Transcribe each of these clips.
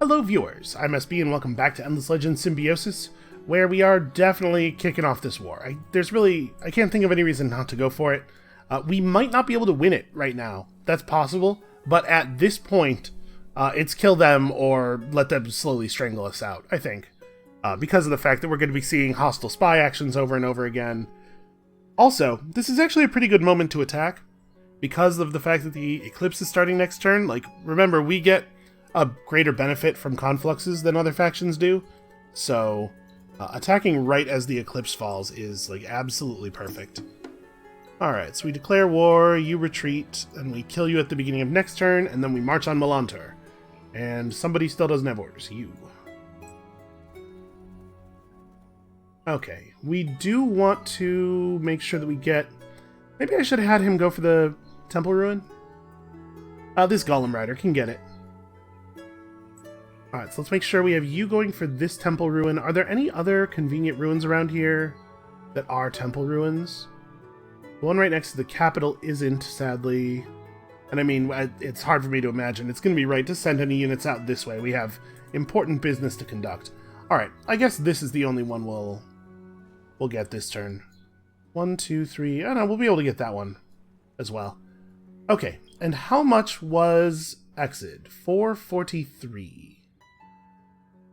Hello viewers, I'm SB and welcome back to Endless Legends Symbiosis, where we are definitely kicking off this war. I can't think of any reason not to go for it. We might not be able to win it right now. That's possible, but at this point, it's kill them or let them slowly strangle us out, I think. Because of the fact that we're going to be seeing hostile spy actions over and over again. Also, this is actually a pretty good moment to attack, because of the fact that the Eclipse is starting next turn. Like, remember, we get a greater benefit from confluxes than other factions do, so attacking right as the Eclipse falls is, like, absolutely perfect. Alright, so we declare war, you retreat, and we kill you at the beginning of next turn, and then we march on Milan Tar. And somebody still doesn't have orders. You. Okay, we do want to make sure that we get... Maybe I should have had him go for the Temple Ruin? This Golem Rider can get it. Alright, so let's make sure we have you going for this Temple Ruin. Are there any other convenient ruins around here that are Temple Ruins? The one right next to the capital isn't, sadly. And I mean, it's hard for me to imagine. It's going to be right to send any units out this way. We have important business to conduct. Alright, I guess this is the only one we'll get this turn. 1, 2, 3... Oh no, we'll be able to get that one as well. Okay, and how much was Exid? 443.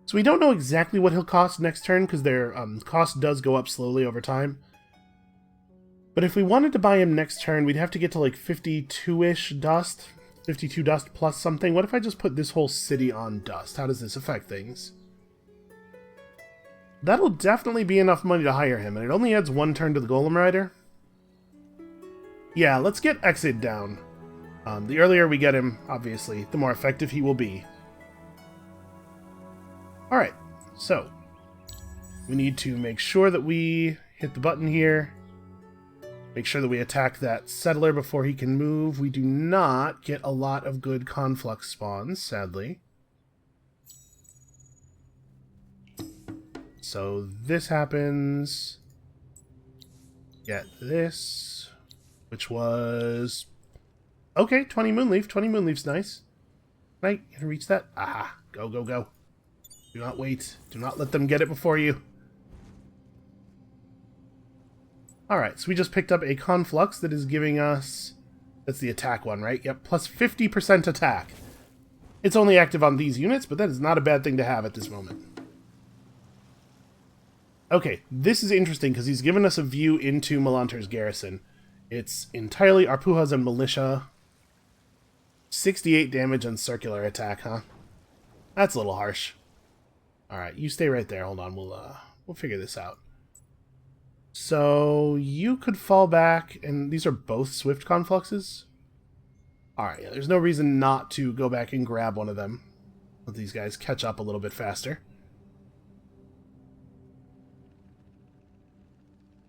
So we don't know exactly what he'll cost next turn, because their cost does go up slowly over time. But if we wanted to buy him next turn, we'd have to get to like 52-ish dust. 52 dust plus something. What if I just put this whole city on dust? How does this affect things? That'll definitely be enough money to hire him, and it only adds one turn to the Golem Rider. Yeah, let's get Exid down. The earlier we get him, obviously, the more effective he will be. Alright, so we need to make sure that we hit the button here. Make sure that we attack that settler before he can move. We do not get a lot of good conflux spawns, sadly. So this happens. Get this, which was... Okay, 20 Moonleaf. 20 Moonleaf's nice. Right, can I reach that? Aha, go, go, go. Do not wait. Do not let them get it before you. Alright, so we just picked up a conflux that is giving us... That's the attack one, right? Yep, plus 50% attack. It's only active on these units, but that is not a bad thing to have at this moment. Okay, this is interesting because he's given us a view into Milan Tar's garrison. It's entirely Arpujas and militia. 68 damage and circular attack, huh? That's a little harsh. Alright, you stay right there. Hold on, we'll figure this out. So, you could fall back, and these are both swift confluxes? Alright, yeah, there's no reason not to go back and grab one of them. Let these guys catch up a little bit faster.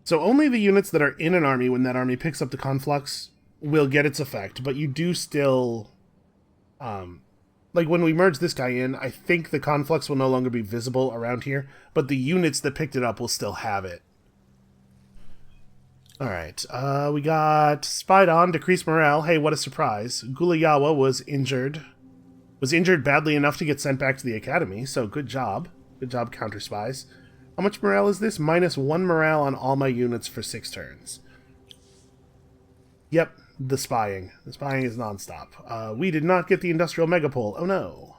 So only the units that are in an army when that army picks up the conflux will get its effect, but you do still... like, when we merge this guy in, I think the conflux will no longer be visible around here, but the units that picked it up will still have it. Alright, we got Spied On, Decreased Morale. Hey, what a surprise. Gulayawa was injured. Was injured badly enough to get sent back to the academy, so good job. Good job, Counter Spies. How much morale is this? -1 morale on all my units for 6 turns. Yep, the spying. The spying is nonstop. We did not get the Industrial Megapole. Oh no.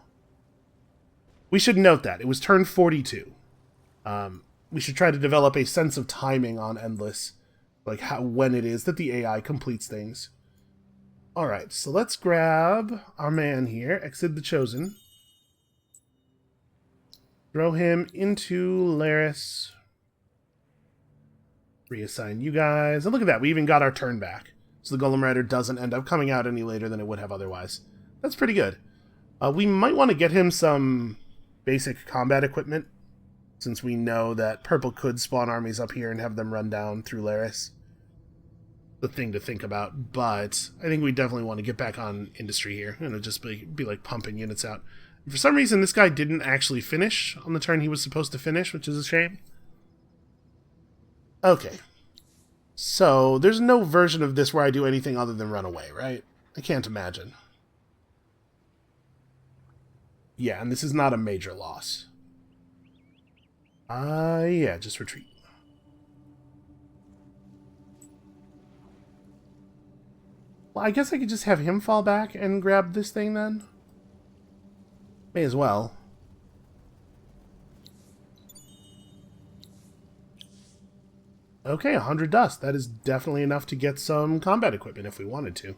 We should note that. It was turn 42. We should try to develop a sense of timing on Endless. Like when it is that the AI completes things. Alright, so let's grab our man here, Exid the Chosen. Throw him into Laris. Reassign you guys. And look at that, we even got our turn back. So the Golem Rider doesn't end up coming out any later than it would have otherwise. That's pretty good. We might want to get him some basic combat equipment, since we know that Purple could spawn armies up here and have them run down through Laris. The thing to think about, but I think we definitely want to get back on industry here. And it'll just be like pumping units out. For some reason, this guy didn't actually finish on the turn he was supposed to finish, which is a shame. Okay. So, there's no version of this where I do anything other than run away, right? I can't imagine. Yeah, and this is not a major loss. Yeah, just retreat. Well, I guess I could just have him fall back and grab this thing then. May as well. Okay, 100 dust. That is definitely enough to get some combat equipment if we wanted to.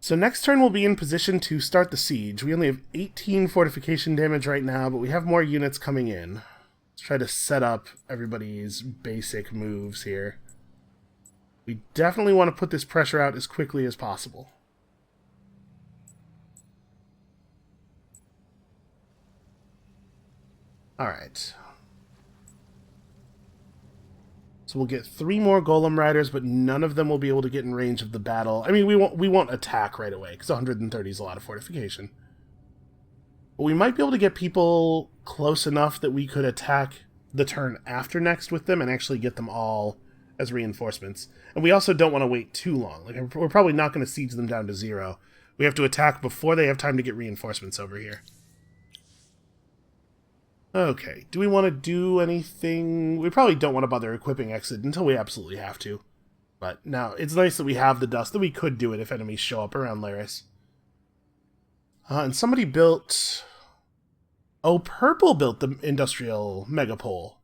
So next turn we'll be in position to start the siege. We only have 18 fortification damage right now, but we have more units coming in. Let's try to set up everybody's basic moves here. We definitely want to put this pressure out as quickly as possible. Alright. So we'll get 3 more Golem Riders, but none of them will be able to get in range of the battle. I mean, we won't attack right away, because 130 is a lot of fortification. But we might be able to get people close enough that we could attack the turn after next with them and actually get them all as reinforcements. And we also don't want to wait too long. Like, we're probably not going to siege them down to 0. We have to attack before they have time to get reinforcements over here. Okay, do we want to do anything? We probably don't want to bother equipping Exit until we absolutely have to. But now, it's nice that we have the dust, that we could do it if enemies show up around Laris. And somebody built... Oh, Purple built the industrial megapole.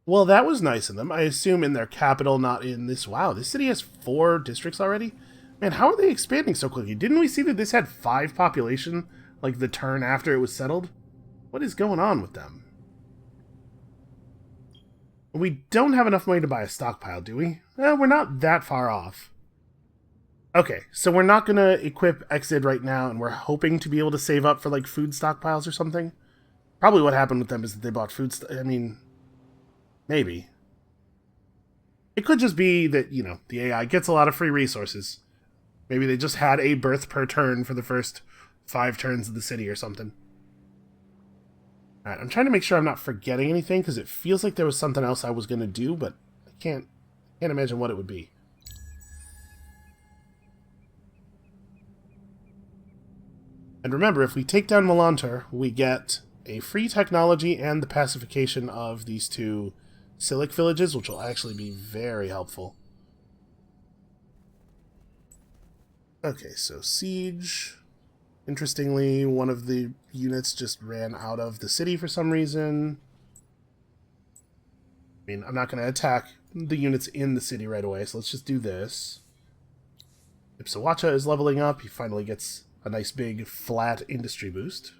Well, that was nice of them. I assume in their capital, not in this... Wow, this city has 4 districts already? Man, how are they expanding so quickly? Didn't we see that this had 5 population, like, the turn after it was settled? What is going on with them? We don't have enough money to buy a stockpile, do we? We're not that far off. Okay, so we're not going to equip Exid right now, and we're hoping to be able to save up for, like, food stockpiles or something. Probably what happened with them is that they bought food... I mean, maybe. It could just be that, you know, the AI gets a lot of free resources. Maybe they just had a birth per turn for the first 5 turns of the city or something. Alright, I'm trying to make sure I'm not forgetting anything, because it feels like there was something else I was going to do, but I can't imagine what it would be. And remember, if we take down Milan Tar, we get a free technology and the pacification of these 2 Silic villages, which will actually be very helpful. Okay, so siege... Interestingly, one of the units just ran out of the city for some reason. I mean, I'm not going to attack the units in the city right away, so let's just do this. Ipsawacha is leveling up. He finally gets a nice big flat industry boost.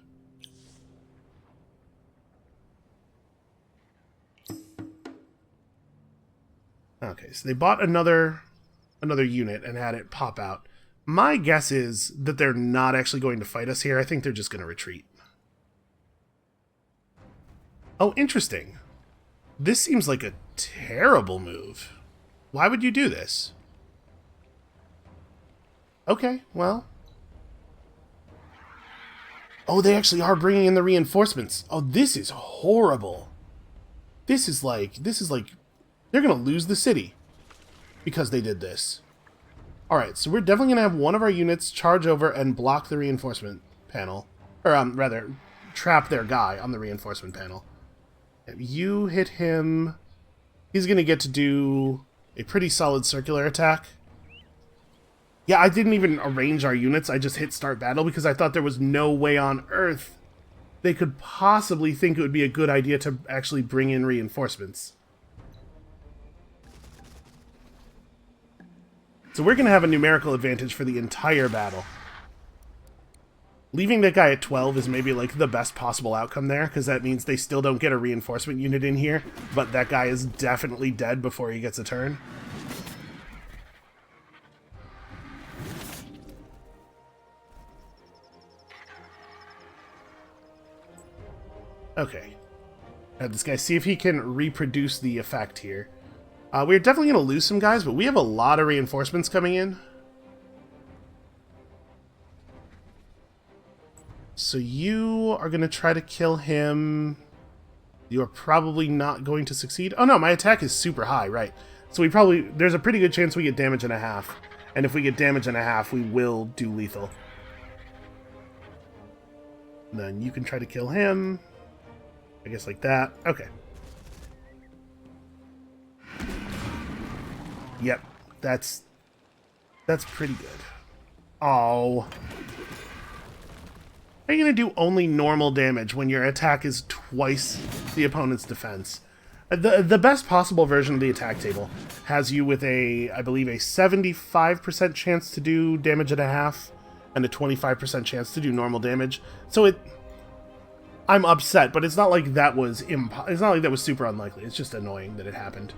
Okay, so they bought another unit and had it pop out. My guess is that they're not actually going to fight us here. I think they're just going to retreat. Oh, interesting. This seems like a terrible move. Why would you do this? Okay, well. Oh, they actually are bringing in the reinforcements. Oh, this is horrible. This is like, they're going to lose the city because they did this. Alright, so we're definitely going to have one of our units charge over and block the reinforcement panel. Or, rather, trap their guy on the reinforcement panel. If you hit him, he's going to get to do a pretty solid circular attack. Yeah, I didn't even arrange our units, I just hit start battle because I thought there was no way on earth they could possibly think it would be a good idea to actually bring in reinforcements. So we're going to have a numerical advantage for the entire battle. Leaving that guy at 12 is maybe like the best possible outcome there, because that means they still don't get a reinforcement unit in here, but that guy is definitely dead before he gets a turn. Okay. Have this guy see if he can reproduce the effect here. We're definitely going to lose some guys, but we have a lot of reinforcements coming in. So you are going to try to kill him. You are probably not going to succeed. Oh no, my attack is super high, right. So there's a pretty good chance we get damage and a half. And if we get damage and a half, we will do lethal. And then you can try to kill him. I guess like that. Okay. Yep. That's pretty good. Oh. How are you going to do only normal damage when your attack is twice the opponent's defense? The best possible version of the attack table has you with I believe, a 75% chance to do damage and a half, and a 25% chance to do normal damage. So I'm upset, but it's not like that was it's not like that was super unlikely. It's just annoying that it happened.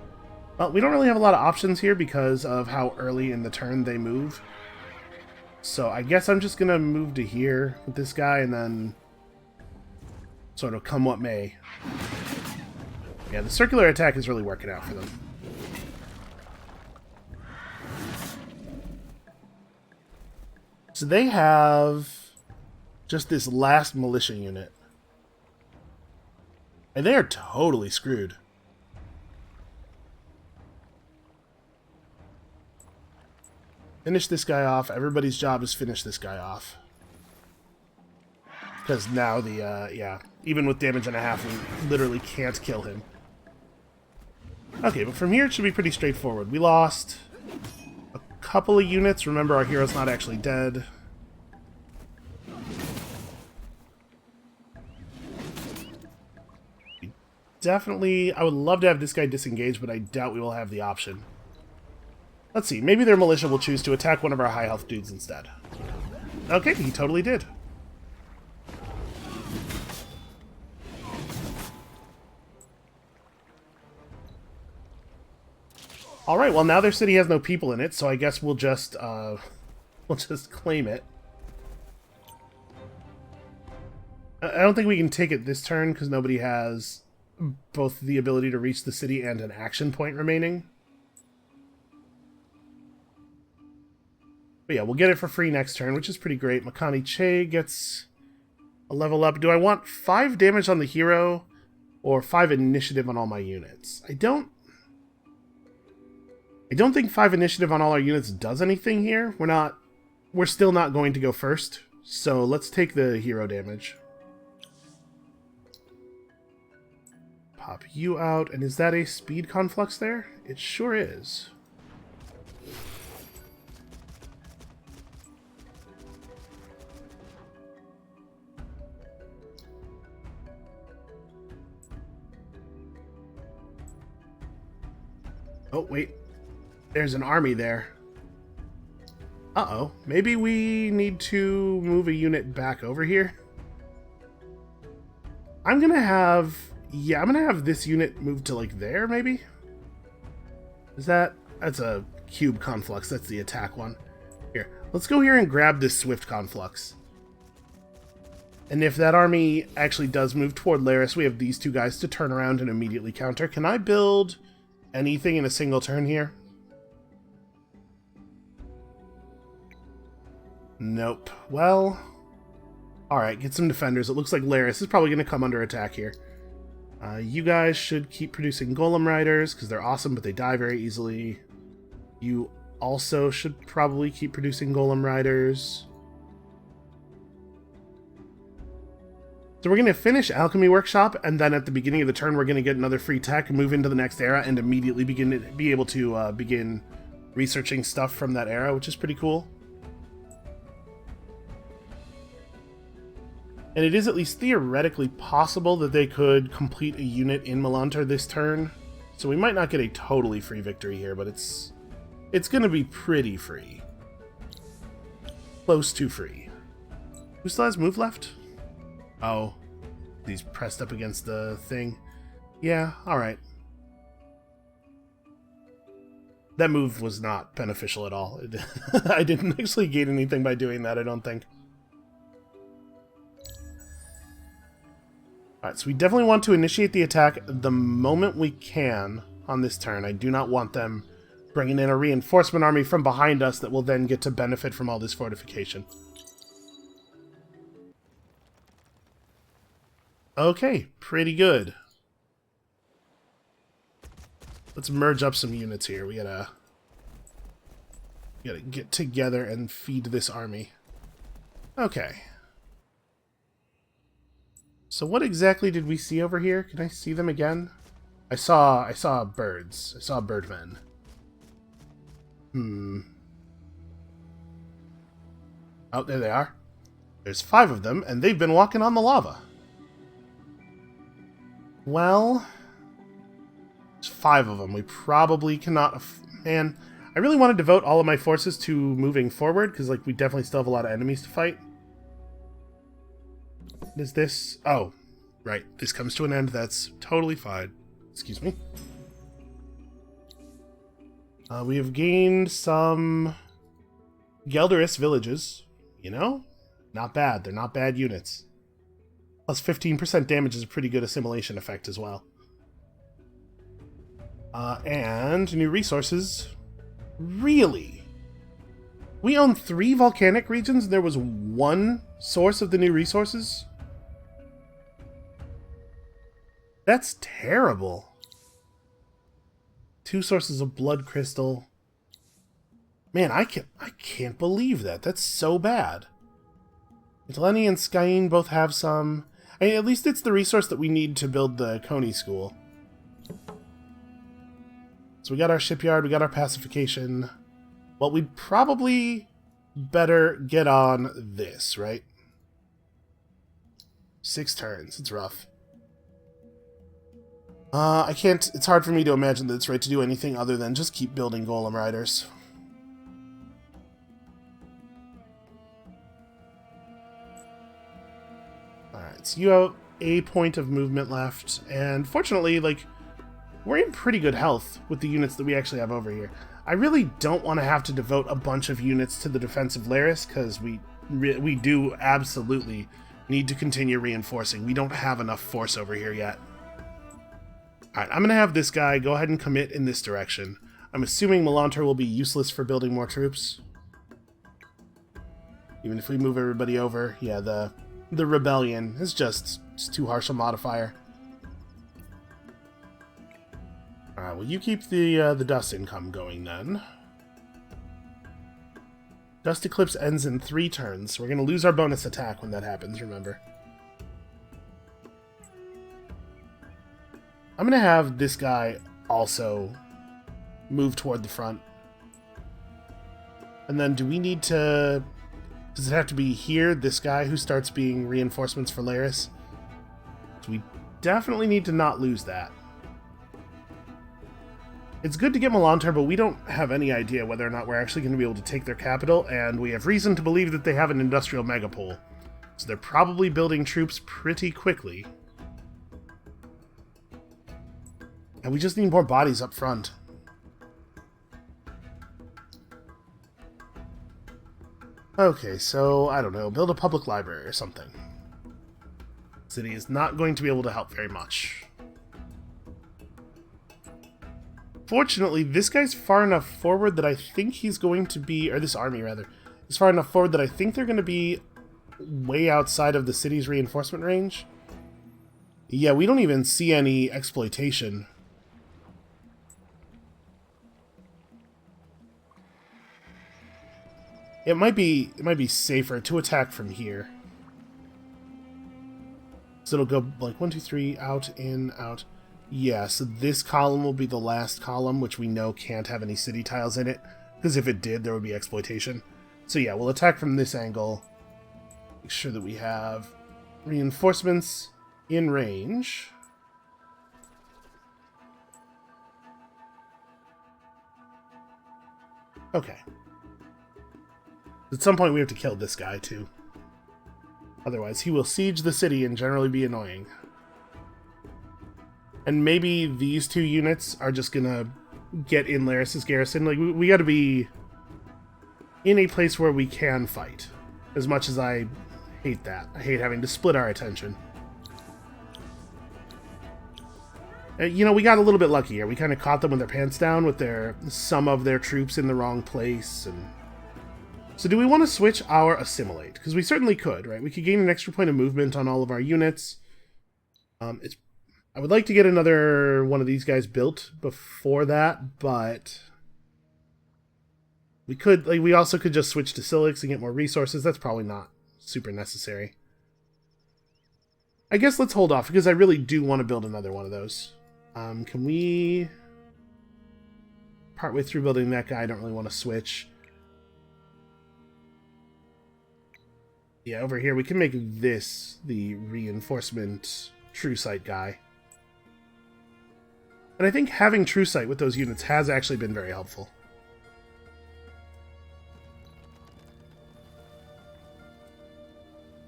Well, we don't really have a lot of options here because of how early in the turn they move. So I guess I'm just gonna move to here with this guy and then sort of come what may. Yeah, the circular attack is really working out for them. So they have just this last militia unit. And they are totally screwed. Finish this guy off. Everybody's job is finish this guy off. Because now yeah, even with damage and a half, we literally can't kill him. Okay, but from here it should be pretty straightforward. We lost a couple of units. Remember, our hero's not actually dead. Definitely, I would love to have this guy disengage, but I doubt we will have the option. Let's see, maybe their militia will choose to attack one of our high health dudes instead. Okay, he totally did. Alright, well now their city has no people in it, so I guess we'll just claim it. I don't think we can take it this turn, because nobody has both the ability to reach the city and an action point remaining. But yeah, we'll get it for free next turn, which is pretty great. Makani Che gets a level up. Do I want 5 damage on the hero or 5 initiative on all my units? I don't think 5 initiative on all our units does anything here. We're still not going to go first, so let's take the hero damage. Pop you out, and is that a speed conflux there? It sure is. Oh, wait. There's an army there. Uh-oh. Maybe we need to move a unit back over here. I'm gonna have this unit move to, like, there, maybe? That's a cube conflux. That's the attack one. Here, let's go here and grab this swift conflux. And if that army actually does move toward Laris, we have these two guys to turn around and immediately counter. Can I build anything in a single turn here? Nope. Well, alright, get some defenders. It looks like Laris is probably going to come under attack here. You guys should keep producing Golem Riders, because they're awesome, but they die very easily. You also should probably keep producing Golem Riders. So we're going to finish Alchemy Workshop, and then at the beginning of the turn we're going to get another free tech, move into the next era, and immediately be able to begin researching stuff from that era, which is pretty cool. And it is at least theoretically possible that they could complete a unit in Milan Tar this turn. So we might not get a totally free victory here, but it's going to be pretty free. Close to free. Who still has move left? Oh, he's pressed up against the thing. Yeah, alright. That move was not beneficial at all. I didn't actually gain anything by doing that, I don't think. Alright, so we definitely want to initiate the attack the moment we can on this turn. I do not want them bringing in a reinforcement army from behind us that will then get to benefit from all this fortification. Okay, pretty good. Let's merge up some units here. We gotta get together and feed this army. Okay. So what exactly did we see over here? Can I see them again? I saw birds. I saw birdmen. Oh, there they are. There's 5 of them, and they've been walking on the lava. Well, there's 5 of them. We probably cannot... Man, I really want to devote all of my forces to moving forward, because like we definitely still have a lot of enemies to fight. Is this... Oh, right. This comes to an end. That's totally fine. Excuse me. We have gained some Gelderis villages. You know? Not bad. They're not bad units. Plus 15% damage is a pretty good assimilation effect as well. And new resources. Really? We own 3 volcanic regions and there was 1 source of the new resources? That's terrible. 2 sources of blood crystal. Man, I can't believe that. That's so bad. Lenny and Skyen both have some. I mean, at least it's the resource that we need to build the Coney School. So we got our shipyard, we got our pacification. Well, we'd probably better get on this, right? 6 turns. It's rough. I can't... It's hard for me to imagine that it's right to do anything other than just keep building Golem Riders. Alright, so you have a point of movement left, and fortunately, like, we're in pretty good health with the units that we actually have over here. I really don't want to have to devote a bunch of units to the defense of Laris, because we do absolutely need to continue reinforcing. We don't have enough force over here yet. Alright, I'm going to have this guy go ahead and commit in this direction. I'm assuming Milan Tar will be useless for building more troops. Even if we move everybody over, yeah, the rebellion is just too harsh a modifier. Alright, well you keep the dust income going then. Dust Eclipse ends in 3 turns, so we're going to lose our bonus attack when that happens, remember. I'm going to have this guy also move toward the front. And then do we need to... Does it have to be here, this guy who starts being reinforcements for Laris? So we definitely need to not lose that. It's good to get Milan Tar, but we don't have any idea whether or not we're actually going to be able to take their capital, and we have reason to believe that they have an industrial megapole. So they're probably building troops pretty quickly. And we just need more bodies up front. Okay, so, I don't know, build a public library or something. City is not going to be able to help very much. Fortunately, this guy's far enough forward that I think he's going to be, or this army rather, is far enough forward that I think they're going to be way outside of the city's reinforcement range. Yeah, we don't even see any exploitation. It might be safer to attack from here. So it'll go like 1, 2, 3, out, in, out. Yeah, so this column will be the last column, which we know can't have any city tiles in it, because if it did, there would be exploitation. So yeah, we'll attack from this angle. Make sure that we have reinforcements in range. Okay. At some point we have to kill this guy, too. Otherwise, he will siege the city and generally be annoying. And maybe these 2 units are just gonna get in Laris' garrison. Like, we gotta be in a place where we can fight. As much as I hate that. I hate having to split our attention. You know, we got a little bit lucky here. We kind of caught them with their pants down with some of their troops in the wrong place, and... So do we want to switch our assimilate? Because we certainly could, right? We could gain an extra point of movement on all of our units. I would like to get another one of these guys built before that, but we could, like, we also could just switch to Silix and get more resources. That's probably not super necessary. I guess let's hold off, because I really do want to build another one of those. Can we... Partway through building that guy, I don't really want to switch. Yeah, over here, we can make this the reinforcement true sight guy. And I think having true sight with those units has actually been very helpful.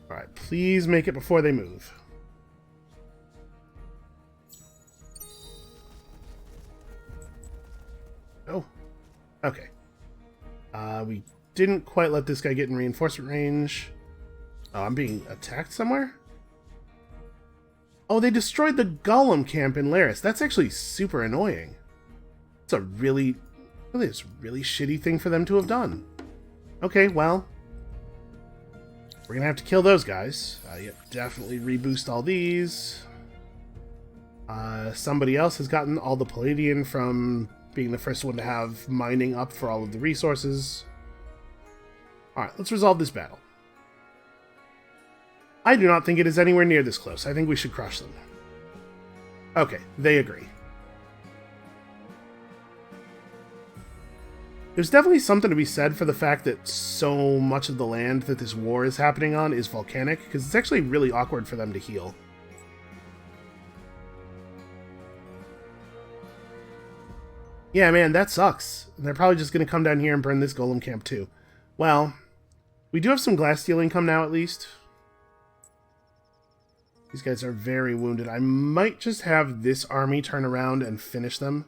Alright, please make it before they move. Oh, okay. We didn't quite let this guy get in reinforcement range. Oh, I'm being attacked somewhere? Oh, they destroyed the Golem camp in Laris. That's actually super annoying. It's a really shitty thing for them to have done. Okay, well, we're gonna have to kill those guys. Yep, definitely reboost all these. Somebody else has gotten all the Palladian from being the first one to have mining up for all of the resources. Alright, let's resolve this battle. I do not think it is anywhere near this close. I think we should crush them. Okay, they agree. There's definitely something to be said for the fact that so much of the land that this war is happening on is volcanic, because it's actually really awkward for them to heal. Yeah, man, that sucks. They're probably just going to come down here and burn this golem camp too. Well, we do have some glass steel income now, at least. These guys are very wounded. I might just have this army turn around and finish them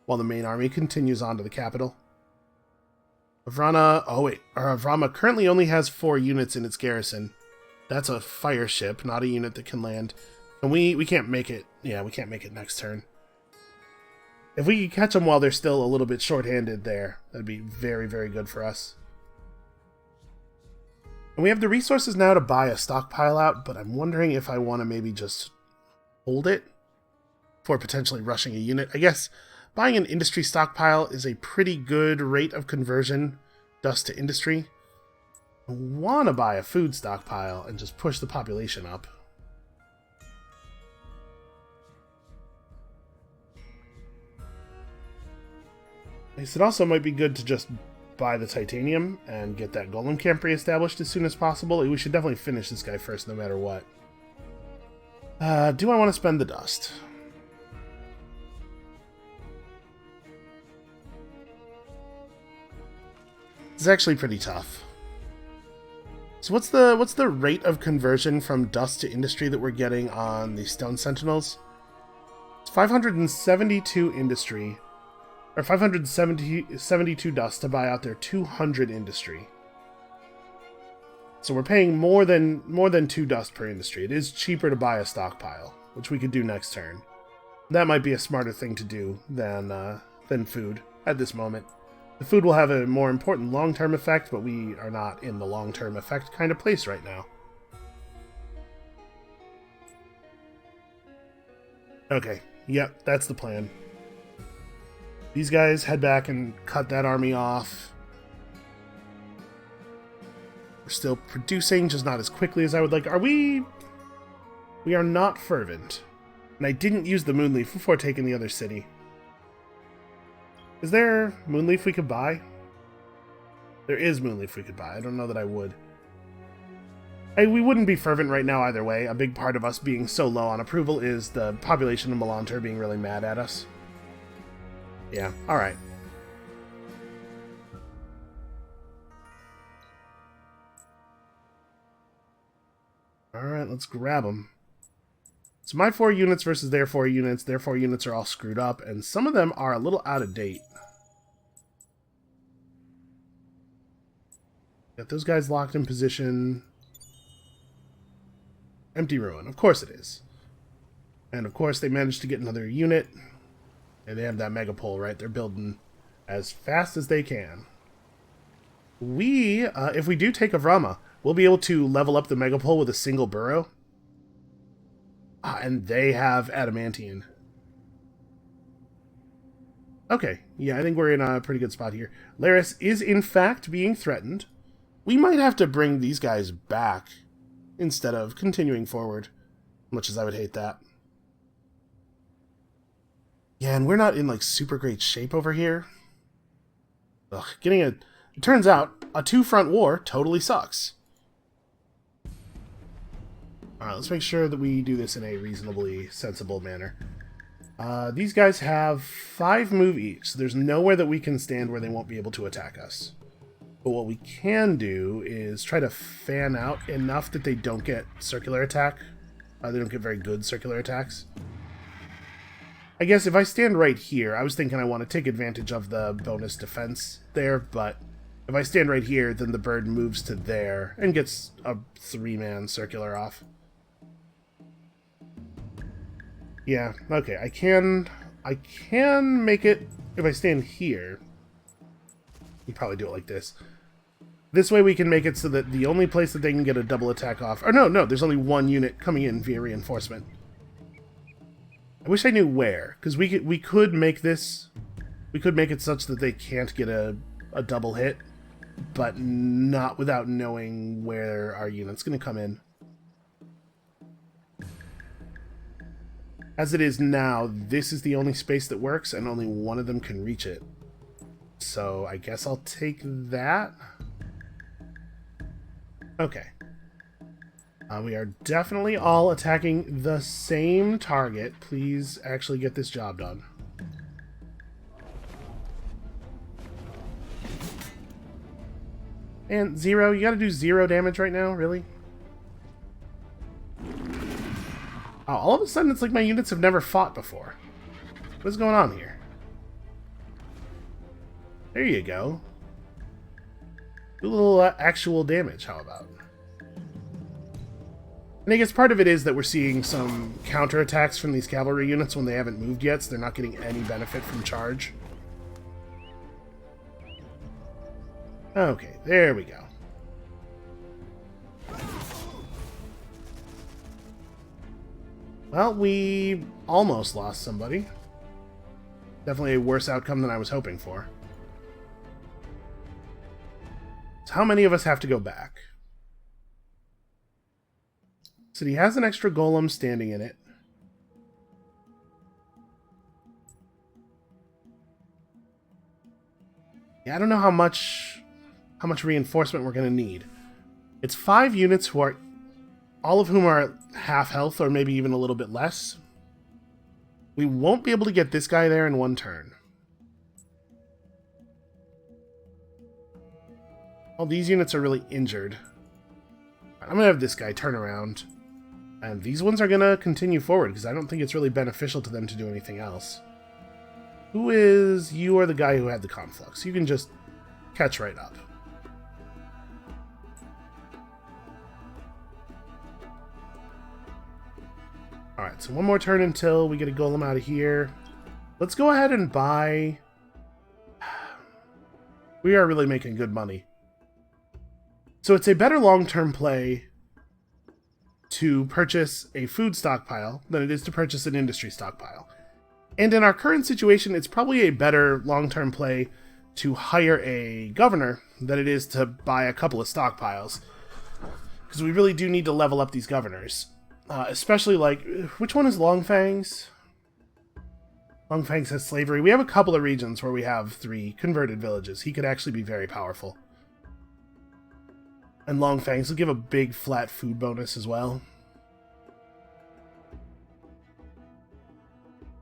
while the main army continues on to the capital. Avrama currently only has 4 units in its garrison. That's a fire ship, not a unit that can land. And we can't make it. Yeah, we can't make it next turn. If we can catch them while they're still a little bit short-handed there, that'd be very, very good for us. And we have the resources now to buy a stockpile out, but I'm wondering if I want to maybe just hold it for potentially rushing a unit. I guess buying an industry stockpile is a pretty good rate of conversion, dust to industry. I want to buy a food stockpile and just push the population up. I guess it also might be good to just buy the titanium and get that golem camp re-established as soon as possible. We should definitely finish this guy first no matter what. Do I want to spend the dust? It's actually pretty tough. So what's the rate of conversion from dust to industry that we're getting on the Stone Sentinels? It's 572 industry. Or 572 dust to buy out their 200 industry. So we're paying more than 2 dust per industry. It is cheaper to buy a stockpile, which we could do next turn. That might be a smarter thing to do than food at this moment. The food will have a more important long-term effect, but we are not in the long-term effect kind of place right now. Okay, yep, that's the plan. These guys head back and cut that army off. We're still producing, just not as quickly as I would like. We are not fervent. And I didn't use the Moonleaf before taking the other city. Is there Moonleaf we could buy? There is Moonleaf we could buy. I don't know that I would. We wouldn't be fervent right now either way. A big part of us being so low on approval is the population of Milan Tar being really mad at us. Yeah, alright. Alright, let's grab them. So my 4 units versus their 4 units. Their 4 units are all screwed up, and some of them are a little out of date. Got those guys locked in position. Empty ruin. Of course it is. And of course they managed to get another unit. And they have that megapole, right? They're building as fast as they can. If we do take Avrama, we'll be able to level up the megapole with a single burrow. And they have Adamantian. Okay, yeah, I think we're in a pretty good spot here. Laris is in fact being threatened. We might have to bring these guys back instead of continuing forward. much as I would hate that. Yeah, and we're not in, like, super great shape over here. Ugh, it turns out, a two-front war totally sucks. Alright, let's make sure that we do this in a reasonably sensible manner. These guys have 5 move each, so there's nowhere that we can stand where they won't be able to attack us. But what we can do is try to fan out enough that they don't get circular attack. They don't get very good circular attacks. I guess if I stand right here, I was thinking I want to take advantage of the bonus defense there, but if I stand right here, then the bird moves to there and gets a 3-man circular off. Yeah, okay, I can make it if I stand here. You probably do it like this. This way we can make it so that the only place that they can get a double attack off... Or no, there's only 1 unit coming in via reinforcement. I wish I knew where, because we could make this... We could make it such that they can't get a double hit, but not without knowing where our unit's going to come in. As it is now, this is the only space that works, and only one of them can reach it. So I guess I'll take that. Okay. We are definitely all attacking the same target. Please actually get this job done. And 0, you gotta do 0 damage right now? Really? Oh, all of a sudden it's like my units have never fought before. What's going on here? There you go. Do a little actual damage, how about? And I guess part of it is that we're seeing some counterattacks from these cavalry units when they haven't moved yet, so they're not getting any benefit from charge. Okay, there we go. Well, we almost lost somebody. Definitely a worse outcome than I was hoping for. So how many of us have to go back? City has an extra golem standing in it. Yeah, I don't know how much reinforcement we're going to need. It's 5 units who are, all of whom are half health or maybe even a little bit less. We won't be able to get this guy there in 1 turn. All these units are really injured. I'm going to have this guy turn around. And these ones are going to continue forward, because I don't think it's really beneficial to them to do anything else. Who is... You are the guy who had the conflux. You can just catch right up. Alright, so 1 more turn until we get a golem out of here. Let's go ahead and buy... We are really making good money. So it's a better long-term play to purchase a food stockpile than it is to purchase an industry stockpile. And in our current situation, it's probably a better long-term play to hire a governor than it is to buy a couple of stockpiles. Because we really do need to level up these governors. Especially, like, which one is Longfangs? Longfangs has slavery. We have a couple of regions where we have 3 converted villages. He could actually be very powerful. And Longfangs will give a big flat food bonus as well.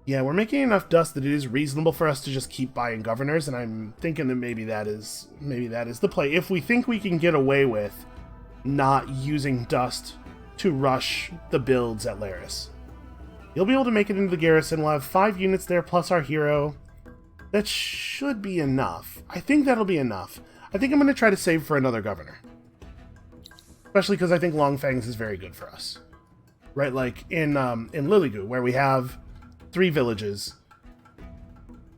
Yeah, we're making enough dust that it is reasonable for us to just keep buying governors, and I'm thinking that maybe that is the play. If we think we can get away with not using dust to rush the builds at Laris. You'll be able to make it into the garrison. We'll have 5 units there plus our hero. That should be enough. I think that'll be enough. I think I'm going to try to save for another governor. Especially because I think Longfangs is very good for us. Right, like in Liligu, where we have 3 villages,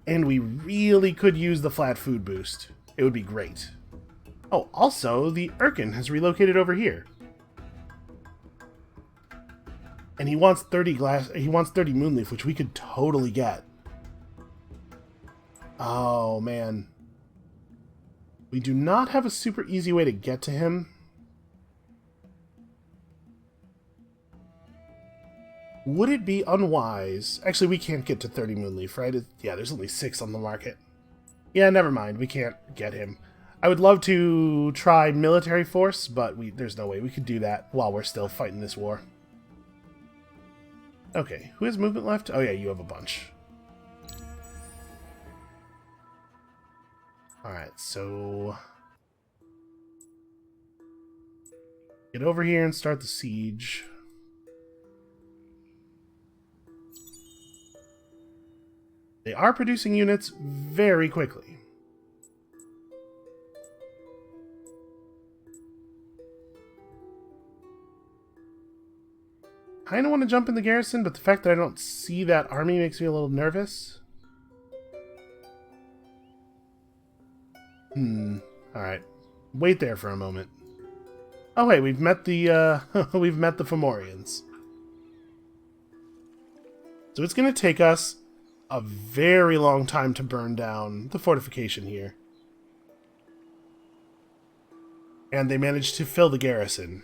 and we really could use the flat food boost. It would be great. Oh, also, the Urkan has relocated over here. And he wants 30 Moonleaf, which we could totally get. Oh, man. We do not have a super easy way to get to him. would it be unwise... Actually, we can't get to 30 Moonleaf, right? Yeah, there's only 6 on the market. Yeah, never mind. We can't get him. I would love to try military force, but there's no way we could do that while we're still fighting this war. Okay, who has movement left? Oh yeah, you have a bunch. Alright, so... get over here and start the siege. They are producing units very quickly. Kind of want to jump in the garrison, but the fact that I don't see that army makes me a little nervous. Alright. Wait there for a moment. Oh wait, we've met the we've met the Fomorians. So it's gonna take us a very long time to burn down the fortification here. And they managed to fill the garrison.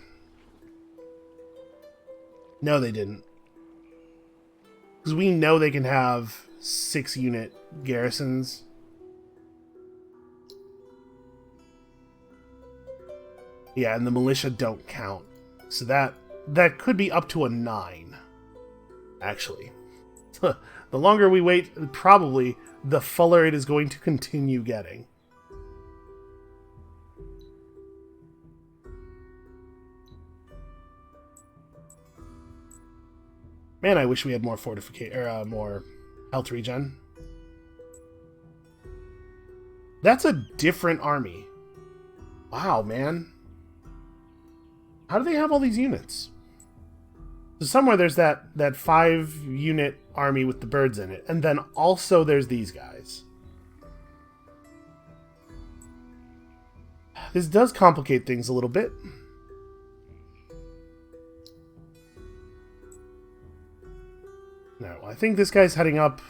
No, they didn't. Because we know they can have 6-unit garrisons. Yeah, and the militia don't count. So that could be up to a 9, actually. The longer we wait, probably the fuller it is going to continue getting. Man, I wish we had more fortification or more health regen. That's a different army. Wow, man. How do they have all these units? So somewhere there's that 5-unit army with the birds in it, and then also there's these guys. This does complicate things a little bit. No, I think this guy's heading up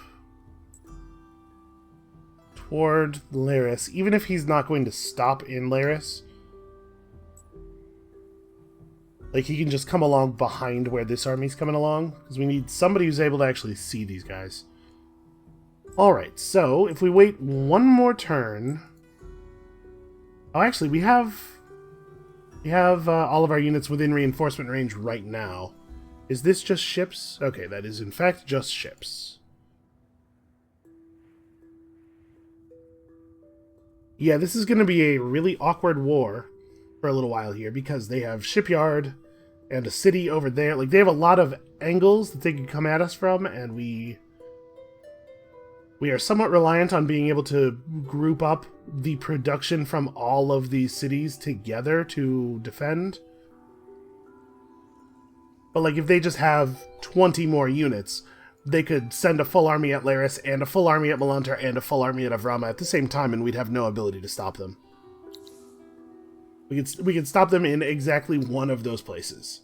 toward Laris, even if he's not going to stop in Laris. Like, he can just come along behind where this army's coming along, because we need somebody who's able to actually see these guys. Alright, so if we wait one more turn... Oh, actually, we have all of our units within reinforcement range right now. Is this just ships? Okay, that is in fact just ships. Yeah, this is going to be a really awkward war for a little while here, because they have shipyard and a city over there. Like, they have a lot of angles that they can come at us from, and we are somewhat reliant on being able to group up the production from all of these cities together to defend. But, like, if they just have 20 more units, they could send a full army at Laris and a full army at Milan Tar and a full army at Avrama at the same time, and we'd have no ability to stop them. We could stop them in exactly one of those places.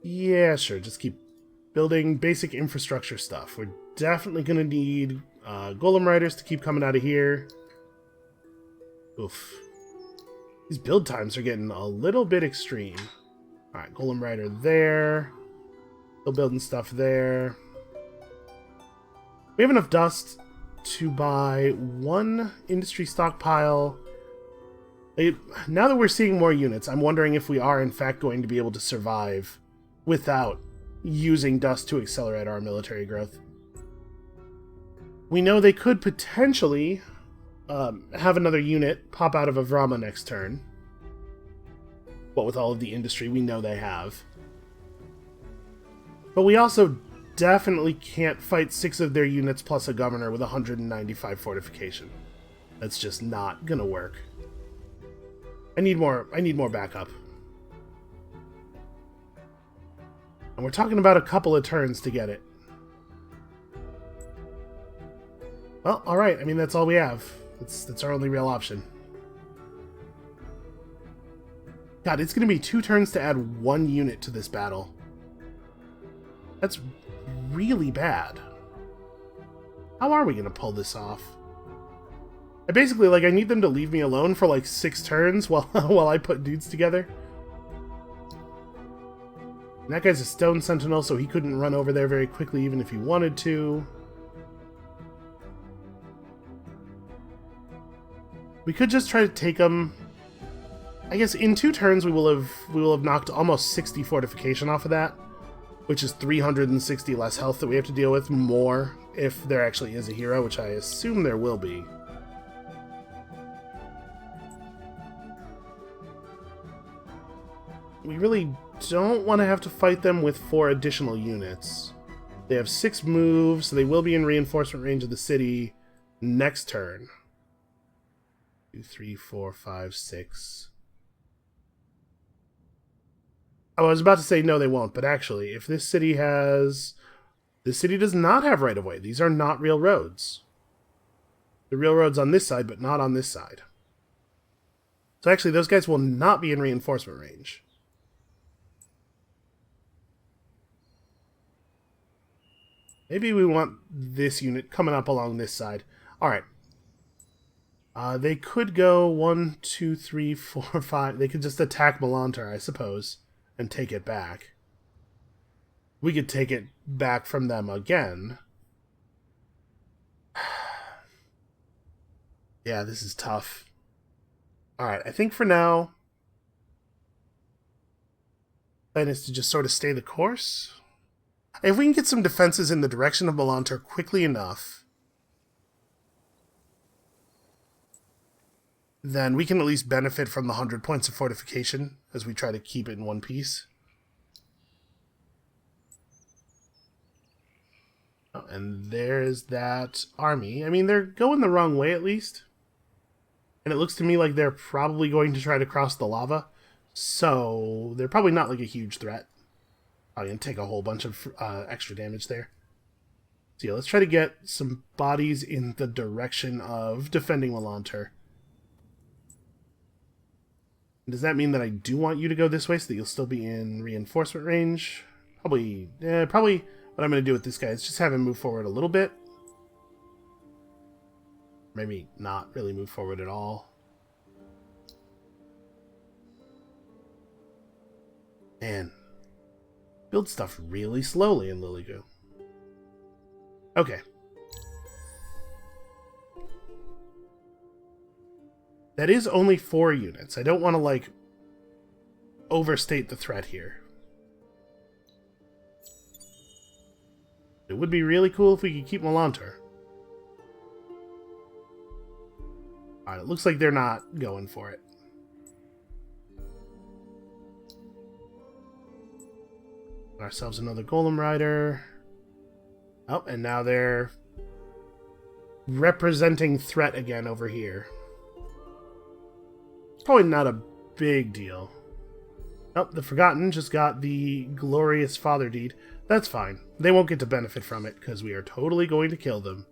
Yeah, sure. Just keep building basic infrastructure stuff. We're definitely going to need golem riders to keep coming out of here. Oof. These build times are getting a little bit extreme. Alright, golem rider there. Still building stuff there. We have enough dust to buy 1 industry stockpile. Now that we're seeing more units, I'm wondering if we are in fact going to be able to survive without using dust to accelerate our military growth. We know they could potentially have another unit pop out of Avrama next turn. But with all of the industry, we know they have. But we also definitely can't fight 6 of their units plus a governor with 195 fortification. That's just not gonna work. I need more backup. And we're talking about a couple of turns to get it. Well, alright, I mean, that's all we have. That's our only real option. God, it's going to be 2 turns to add 1 unit to this battle. That's really bad. How are we going to pull this off? I basically, I need them to leave me alone for, 6 turns while I put dudes together. That guy's a stone sentinel, so he couldn't run over there very quickly even if he wanted to. We could just try to take him. I guess in 2 turns we will have knocked almost 60 fortification off of that, which is 360 less health that we have to deal with, more if there actually is a hero, which I assume there will be. We really don't want to have to fight them with 4 additional units. They have 6 moves, so they will be in reinforcement range of the city next turn. 2, 3, 4, 5, 6. Oh, I was about to say no, they won't, but actually, if this city has... This city does not have right-of-way. These are not real roads. The real road's on this side, but not on this side. So actually, those guys will not be in reinforcement range. Maybe we want this unit coming up along this side. Alright. They could go 1, 2, 3, 4, 5. They could just attack Milan Tar, I suppose, and take it back. We could take it back from them again. Yeah, this is tough. Alright, I think for now, plan is to just sort of stay the course. If we can get some defenses in the direction of Milan Tar quickly enough, then we can at least benefit from the 100 points of fortification as we try to keep it in one piece. Oh, and there's that army. I mean, they're going the wrong way at least. And it looks to me like they're probably going to try to cross the lava. So they're probably not like a huge threat. I'm going to take a whole bunch of extra damage there. So yeah, let's try to get some bodies in the direction of defending Milan Tar. Does that mean that I do want you to go this way so that you'll still be in reinforcement range? Probably what I'm going to do with this guy is just have him move forward a little bit. Maybe not really move forward at all. Man. Build stuff really slowly in Lilygu. Okay. That is only 4 units. I don't want to, like, overstate the threat here. It would be really cool if we could keep Milan Tar. Alright, it looks like they're not going for it. Ourselves another Golem Rider. Oh, and now they're representing threat again over here. Probably not a big deal. Oh, the Forgotten just got the glorious father deed. That's fine. They won't get to benefit from it because we are totally going to kill them.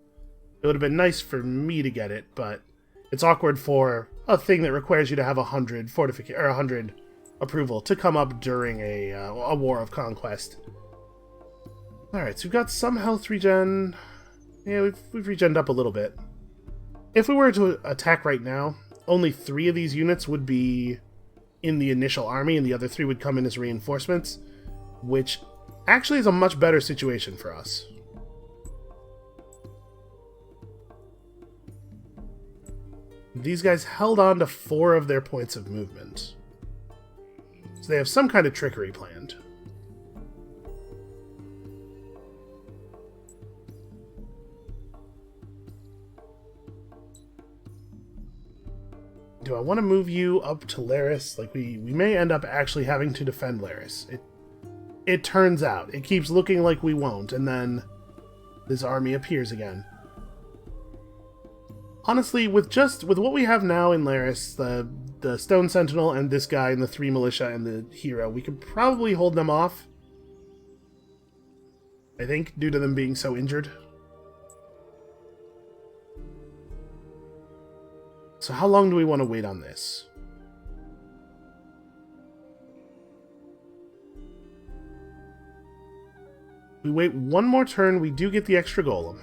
It would have been nice for me to get it, but it's awkward for a thing that requires you to have 100 fortification or 100 approval to come up during a war of conquest. Alright, so we've got some health regen. Yeah, we've regened up a little bit. If we were to attack right now, only 3 of these units would be in the initial army, and the other 3 would come in as reinforcements, which actually is a much better situation for us. These guys held on to 4 of their points of movement. So they have some kind of trickery planned. Do I want to move you up to Laris? Like, we may end up actually having to defend Laris. It turns out. It keeps looking like we won't, and then this army appears again. Honestly, with what we have now in Laris, the Stone Sentinel and this guy and the 3 militia and the hero, we could probably hold them off. I think, due to them being so injured. So how long do we want to wait on this? We wait one more turn, we do get the extra golem.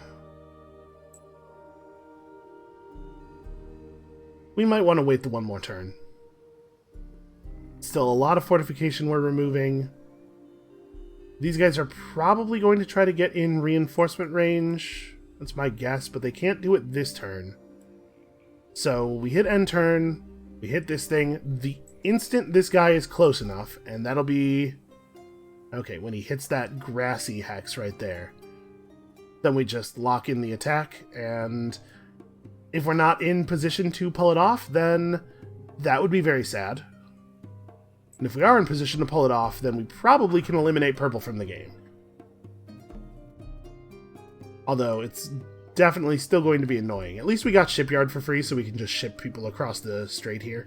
We might want to wait the one more turn. Still a lot of fortification we're removing. These guys are probably going to try to get in reinforcement range. That's my guess, but they can't do it this turn. So we hit end turn, we hit this thing. The instant this guy is close enough, and that'll be... Okay, when he hits that grassy hex right there. Then we just lock in the attack, and if we're not in position to pull it off, then that would be very sad. And if we are in position to pull it off, then we probably can eliminate purple from the game. Although, it's definitely still going to be annoying. At least we got Shipyard for free, so we can just ship people across the strait here.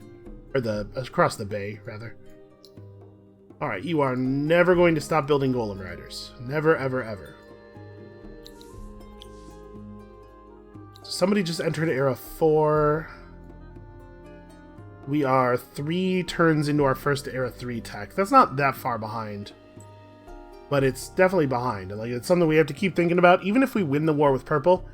Or across the bay, rather. Alright, you are never going to stop building Golem Riders. Never, ever, ever. So somebody just entered Era 4. We are 3 turns into our first Era 3 tech. That's not that far behind. But it's definitely behind. Like, it's something we have to keep thinking about. Even if we win the war with purple,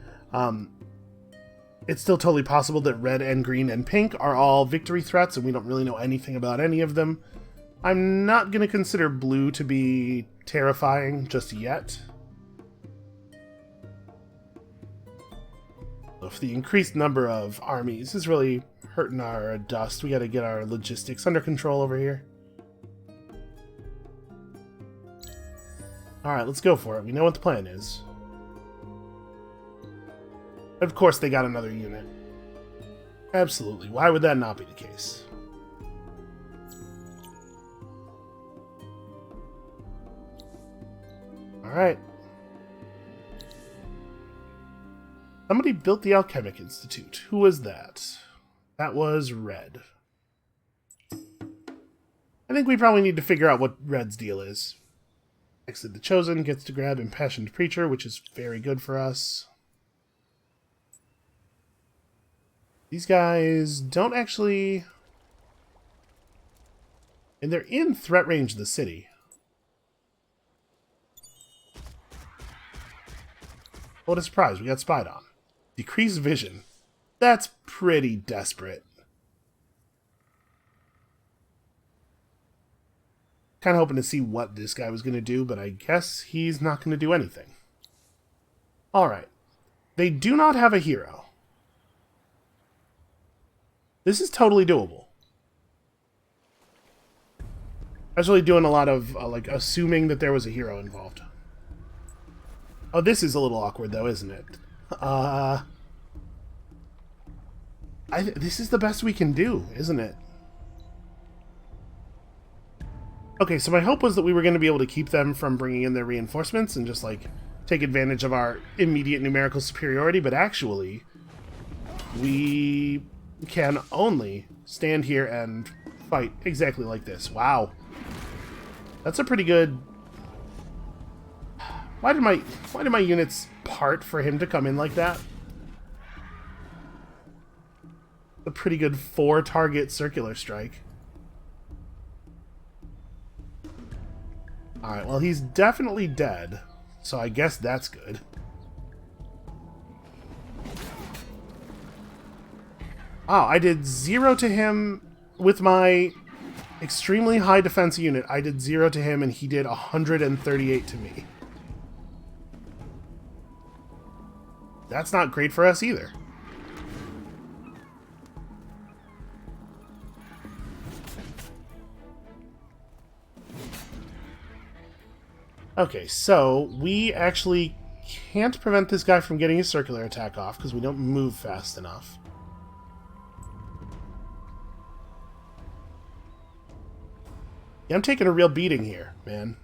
it's still totally possible that red and green and pink are all victory threats, and we don't really know anything about any of them. I'm not going to consider blue to be terrifying just yet. If the increased number of armies is really hurting our dust, we got to get our logistics under control over here. Alright, let's go for it. We know what the plan is. Of course they got another unit. Absolutely. Why would that not be the case? Alright. Somebody built the Alchemic Institute. Who was that? That was Red. I think we probably need to figure out what Red's deal is. Exit the Chosen gets to grab Impassioned Preacher, which is very good for us. These guys don't actually... And they're in threat range of the city. What a surprise, we got spied on. Decreased vision. That's pretty desperate. Kind of hoping to see what this guy was going to do, but I guess he's not going to do anything. Alright. They do not have a hero. This is totally doable. I was really doing a lot of, like, assuming that there was a hero involved. Oh, this is a little awkward, though, isn't it? This is the best we can do, isn't it? Okay, so my hope was that we were going to be able to keep them from bringing in their reinforcements and just, like, take advantage of our immediate numerical superiority, but actually, we can only stand here and fight exactly like this. Wow. That's a pretty good... Why did my units part for him to come in like that? A pretty good 4-target circular strike. Alright, well, he's definitely dead, so I guess that's good. Oh, I did 0 to him with my extremely high defense unit. I did 0 to him, and he did 138 to me. That's not great for us either. Okay, so we actually can't prevent this guy from getting his circular attack off because we don't move fast enough. Yeah, I'm taking a real beating here, man.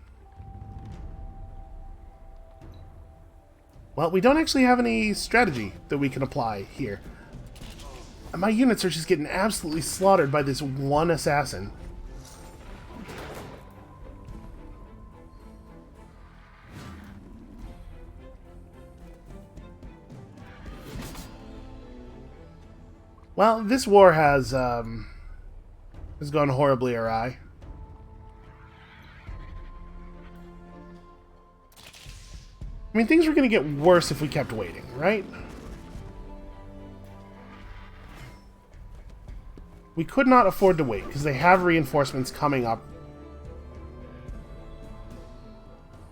Well, we don't actually have any strategy that we can apply here. My units are just getting absolutely slaughtered by this one assassin. Well, this war has gone horribly awry. I mean, things were going to get worse if we kept waiting, right? We could not afford to wait, because they have reinforcements coming up.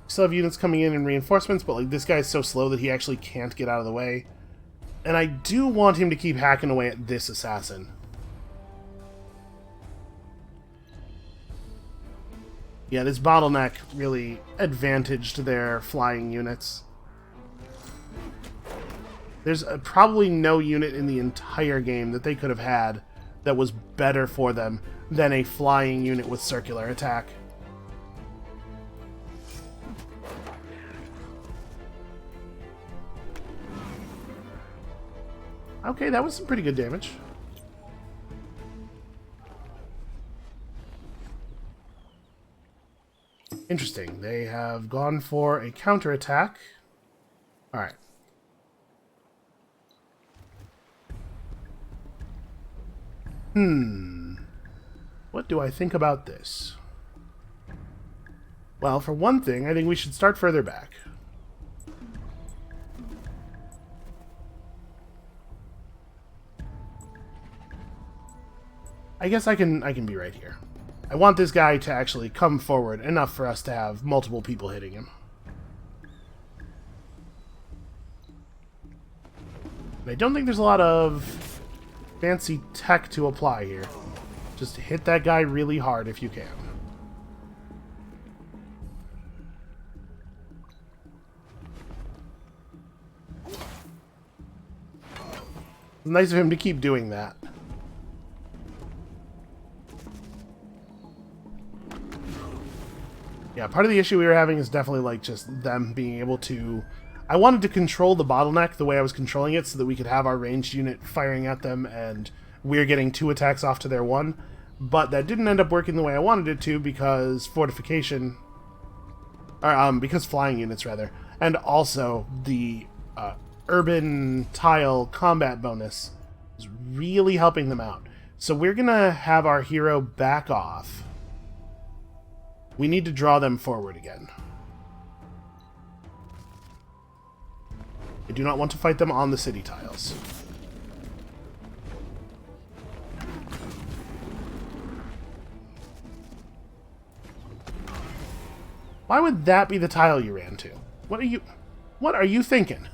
Still have units coming in and reinforcements, but like this guy's so slow that he actually can't get out of the way. And I do want him to keep hacking away at this assassin. Yeah, this bottleneck really advantaged their flying units. There's probably no unit in the entire game that they could have had that was better for them than a flying unit with circular attack. Okay, that was some pretty good damage. Interesting. They have gone for a counterattack. Alright. What do I think about this? Well, for one thing, I think we should start further back. I guess I can be right here. I want this guy to actually come forward enough for us to have multiple people hitting him. And I don't think there's a lot of fancy tech to apply here. Just hit that guy really hard if you can. It's nice of him to keep doing that. Yeah, part of the issue we were having is definitely like just them being able to... I wanted to control the bottleneck the way I was controlling it so that we could have our ranged unit firing at them and we're getting 2 attacks off to their 1. But that didn't end up working the way I wanted it to because fortification... Or, because flying units, rather. And also the urban tile combat bonus is really helping them out. So we're going to have our hero back off. We need to draw them forward again. I do not want to fight them on the city tiles. Why would that be the tile you ran to? What are you thinking?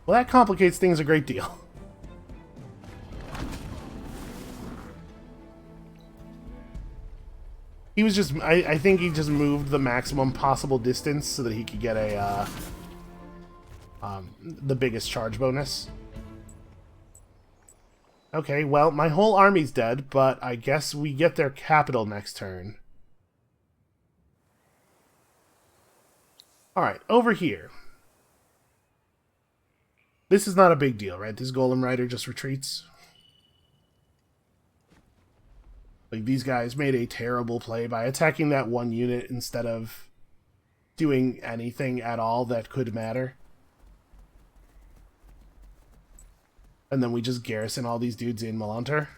Well, that complicates things a great deal. He was just... I think he just moved the maximum possible distance so that he could get a, the biggest charge bonus. Okay, well, my whole army's dead, but I guess we get their capital next turn. Alright, over here. This is not a big deal, right? This Golem Rider just retreats. Like, these guys made a terrible play by attacking that 1 unit instead of doing anything at all that could matter. And then we just garrison all these dudes in Milan Tar.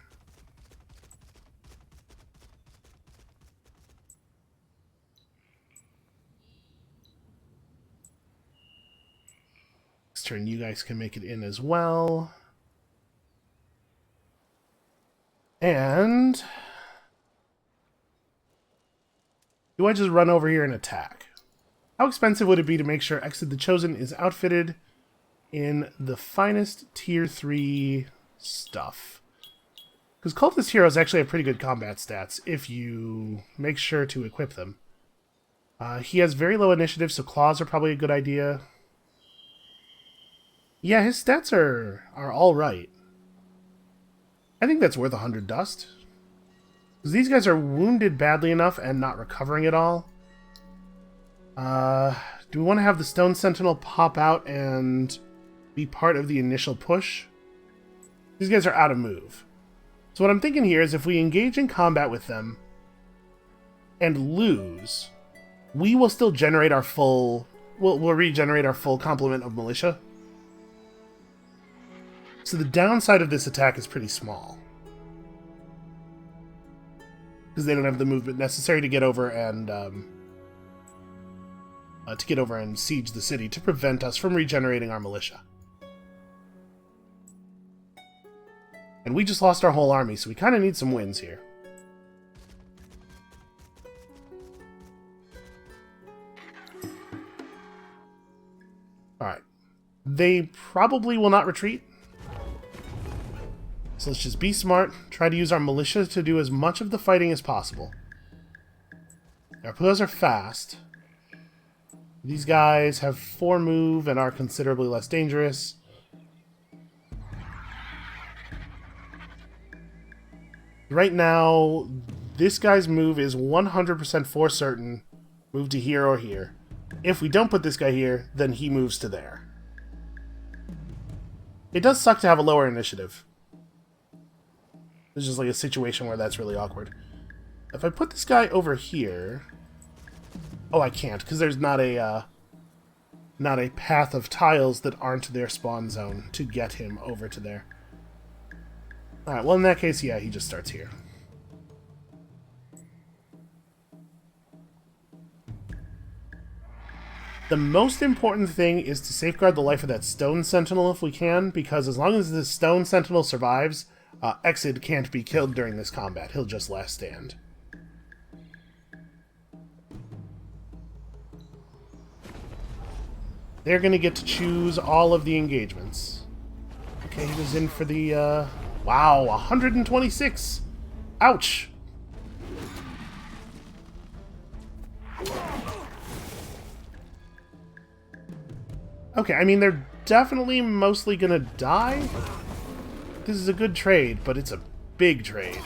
Next turn, you guys can make it in as well. And... do I just run over here and attack? How expensive would it be to make sure Exit the Chosen is outfitted in the finest tier 3 stuff? Because Cultist Heroes actually have pretty good combat stats if you make sure to equip them. He has very low initiative, so claws are probably a good idea. Yeah, his stats are alright. I think that's worth 100 dust. Because these guys are wounded badly enough and not recovering at all. Do we want to have the Stone Sentinel pop out and be part of the initial push? These guys are out of move. So what I'm thinking here is if we engage in combat with them and lose, we will still generate our full... we'll regenerate our full complement of militia. So the downside of this attack is pretty small. Because they don't have the movement necessary to get over and siege the city to prevent us from regenerating our militia. And we just lost our whole army, so we kind of need some wins here. Alright. They probably will not retreat. So let's just be smart, try to use our militia to do as much of the fighting as possible. Our pillars are fast. These guys have 4 move and are considerably less dangerous. Right now, this guy's move is 100% for certain. Move to here or here. If we don't put this guy here, then he moves to there. It does suck to have a lower initiative. It's just like a situation where that's really awkward. If I put this guy over here... Oh, I can't, because there's not a path of tiles that aren't their spawn zone to get him over to there. Alright, well in that case, yeah, he just starts here. The most important thing is to safeguard the life of that stone sentinel if we can, because as long as this stone sentinel survives, Exid can't be killed during this combat. He'll just last stand. They're going to get to choose all of the engagements. Okay, he was in for the, wow, 126! Ouch! Okay, I mean, they're definitely mostly gonna die. This is a good trade, but it's a big trade.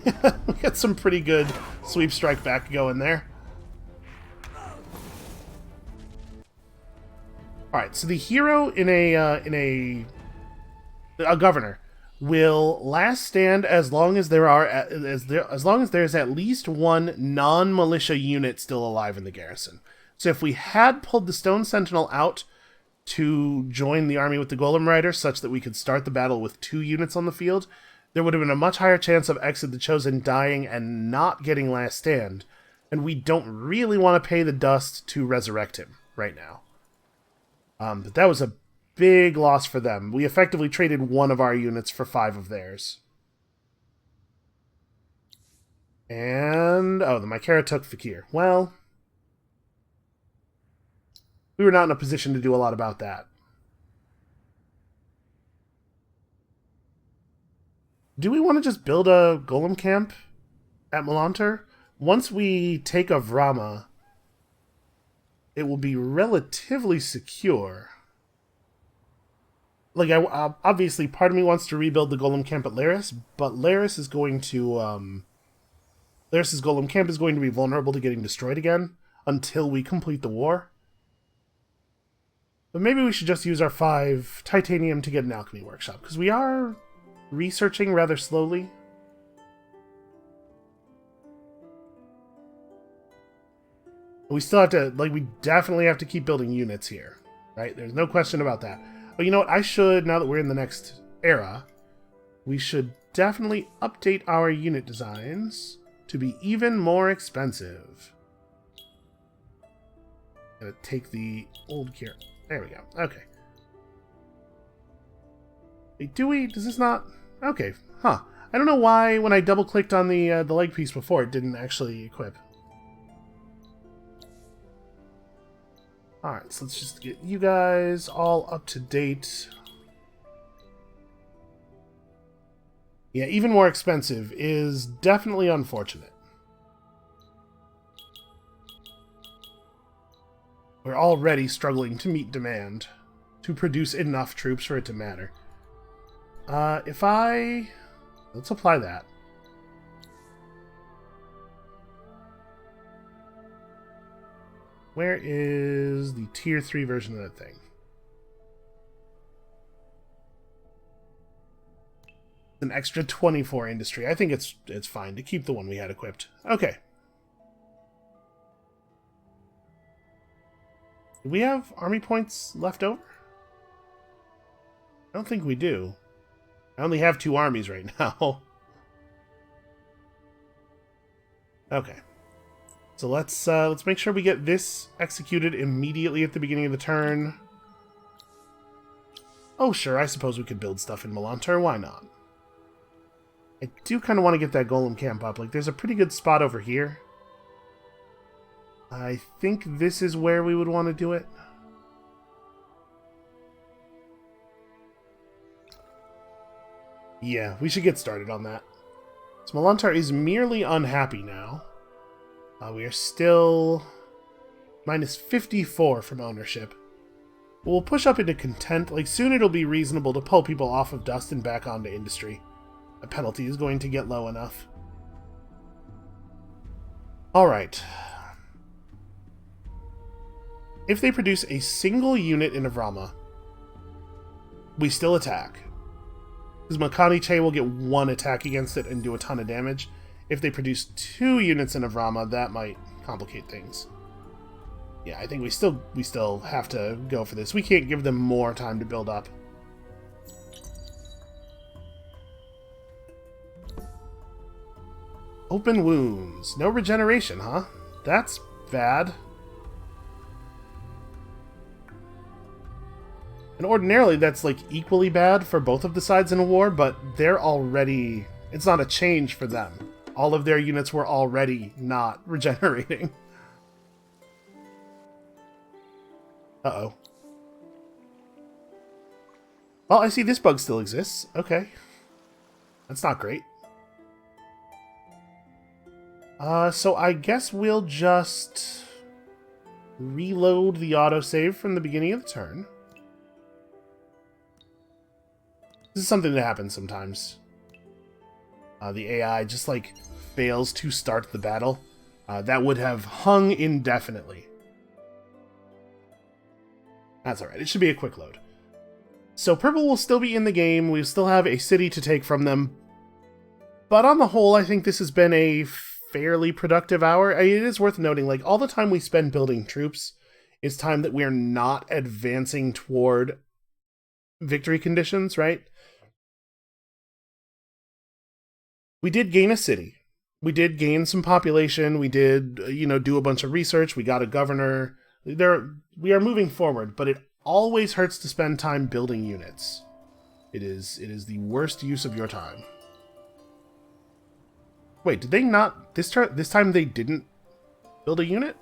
We got some pretty good sweep strike back going there. Alright, so the hero in a governor will last stand as long as as long as there's at least one non-militia unit still alive in the garrison. So if we had pulled the Stone Sentinel out to join the army with the Golem Rider such that we could start the battle with 2 units on the field, there would have been a much higher chance of Exit the Chosen dying and not getting last stand. And we don't really want to pay the dust to resurrect him right now. But that was a big loss for them. We effectively traded 1 of our units for 5 of theirs. And... oh, the Mykara took Fakir. Well... we were not in a position to do a lot about that. Do we want to just build a golem camp at Milan Tar? Once we take Orabha, it will be relatively secure. Like, obviously, part of me wants to rebuild the golem camp at Laris, but Laris is going to... Laris' golem camp is going to be vulnerable to getting destroyed again until we complete the war. But maybe we should just use our 5 titanium to get an alchemy workshop, because we are researching rather slowly. We still have to, like, we definitely have to keep building units here, right? There's no question about that. But you know what? I should, now that we're in the next era, we should definitely update our unit designs to be even more expensive. Gonna take the old gear. There we go. Okay. Wait, do we? Does this not? Okay. Huh. I don't know why when I double-clicked on the leg piece before, it didn't actually equip. Alright, so let's just get you guys all up to date. Yeah, even more expensive is definitely unfortunate. We're already struggling to meet demand, to produce enough troops for it to matter. Let's apply that. Where is the tier 3 version of that thing? An extra 24 industry. I think it's fine to keep the one we had equipped. Okay. Do we have army points left over? I don't think we do. I only have 2 armies right now. Okay. So let's make sure we get this executed immediately at the beginning of the turn. Oh, sure, I suppose we could build stuff in Milan Tar. Why not? I do kind of want to get that golem camp up. Like, there's a pretty good spot over here. I think this is where we would want to do it. Yeah, we should get started on that. So Milan Tar is merely unhappy now. We are still minus 54 from ownership. We'll push up into content. Like, soon it'll be reasonable to pull people off of dust and back onto industry. A penalty is going to get low enough. Alright. If they produce a single unit in Avrama, we still attack. Because Mykara will get one attack against it and do a ton of damage. If they produce 2 units in Avrama, that might complicate things. Yeah, I think we still have to go for this. We can't give them more time to build up. Open wounds. No regeneration, huh? That's bad. And ordinarily that's like equally bad for both of the sides in a war, but they're already... It's not a change for them. All of their units were already not regenerating. Uh-oh. Well, I see this bug still exists. Okay. That's not great. So I guess we'll just reload the autosave from the beginning of the turn. This is something that happens sometimes. The AI just, like, fails to start the battle. That would have hung indefinitely. That's alright. It should be a quick load. So purple will still be in the game. We still have a city to take from them. But on the whole, I think this has been a fairly productive hour. I mean, it is worth noting, like, all the time we spend building troops is time that we're not advancing toward victory conditions, right? We did gain a city. We did gain some population. We did, do a bunch of research. We got a governor. We are moving forward, but it always hurts to spend time building units. It is the worst use of your time. Wait, did they not... This time they didn't build a unit?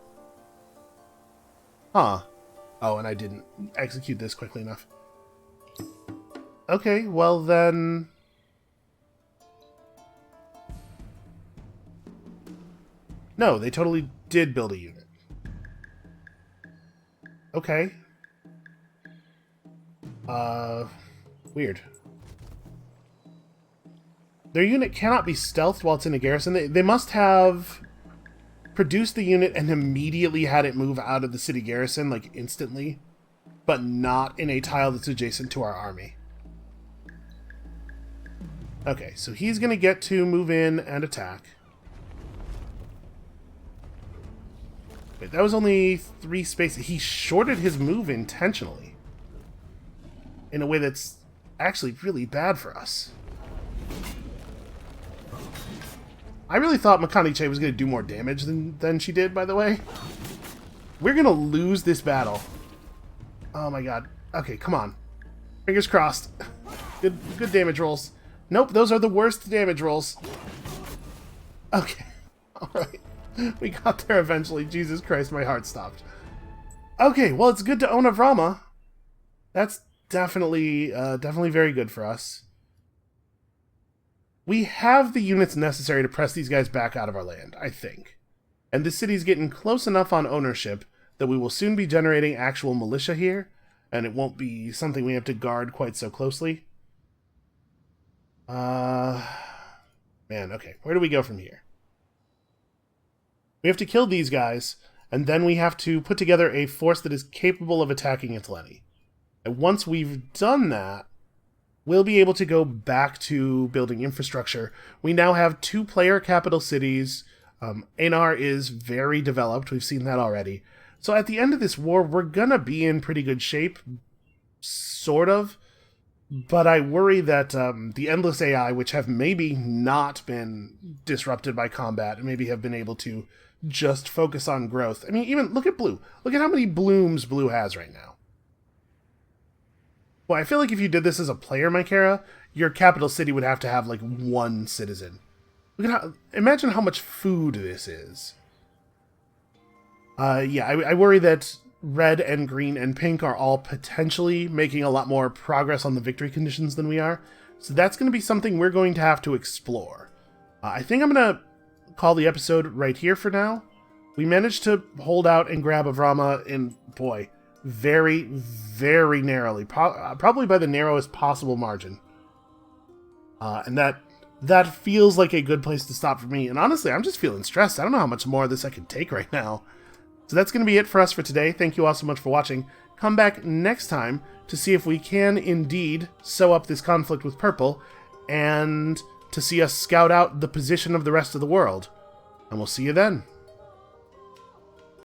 Huh. Oh, and I didn't execute this quickly enough. Okay, well then... No, they totally did build a unit. Okay. Weird. Their unit cannot be stealthed while it's in a garrison. They must have produced the unit and immediately had it move out of the city garrison, like, instantly. But not in a tile that's adjacent to our army. Okay, so he's going to get to move in and attack. Wait, that was only 3 spaces. He shorted his move intentionally. In a way that's actually really bad for us. I really thought Mykara was going to do more damage than she did, by the way. We're going to lose this battle. Oh my god. Okay, come on. Fingers crossed. Good damage rolls. Nope, those are the worst damage rolls. Okay. Alright. We got there eventually. Jesus Christ, my heart stopped. Okay, well, it's good to own Avrama. That's definitely very good for us. We have the units necessary to press these guys back out of our land, I think. And the city's getting close enough on ownership that we will soon be generating actual militia here, and it won't be something we have to guard quite so closely. Man, okay. Where do we go from here? We have to kill these guys, and then we have to put together a force that is capable of attacking Italy. And once we've done that, we'll be able to go back to building infrastructure. We now have 2 player capital cities. Einar is very developed. We've seen that already. So at the end of this war, we're gonna be in pretty good shape. Sort of. But I worry that the Endless AI, which have maybe not been disrupted by combat, and maybe have been able to just focus on growth. I mean, even look at blue. Look at how many blooms blue has right now. Well, I feel like if you did this as a player, Mykara, your capital city would have to have, like, 1 citizen. Look at imagine how much food this is. Yeah, I worry that red and green and pink are all potentially making a lot more progress on the victory conditions than we are. So that's going to be something we're going to have to explore. I think I'm going to call the episode right here for now. We managed to hold out and grab Avrama in, boy, very, very narrowly. Probably by the narrowest possible margin. And that feels like a good place to stop for me. And honestly, I'm just feeling stressed. I don't know how much more of this I can take right now. So that's going to be it for us for today. Thank you all so much for watching. Come back next time to see if we can indeed sew up this conflict with purple and to see us scout out the position of the rest of the world. And we'll see you then.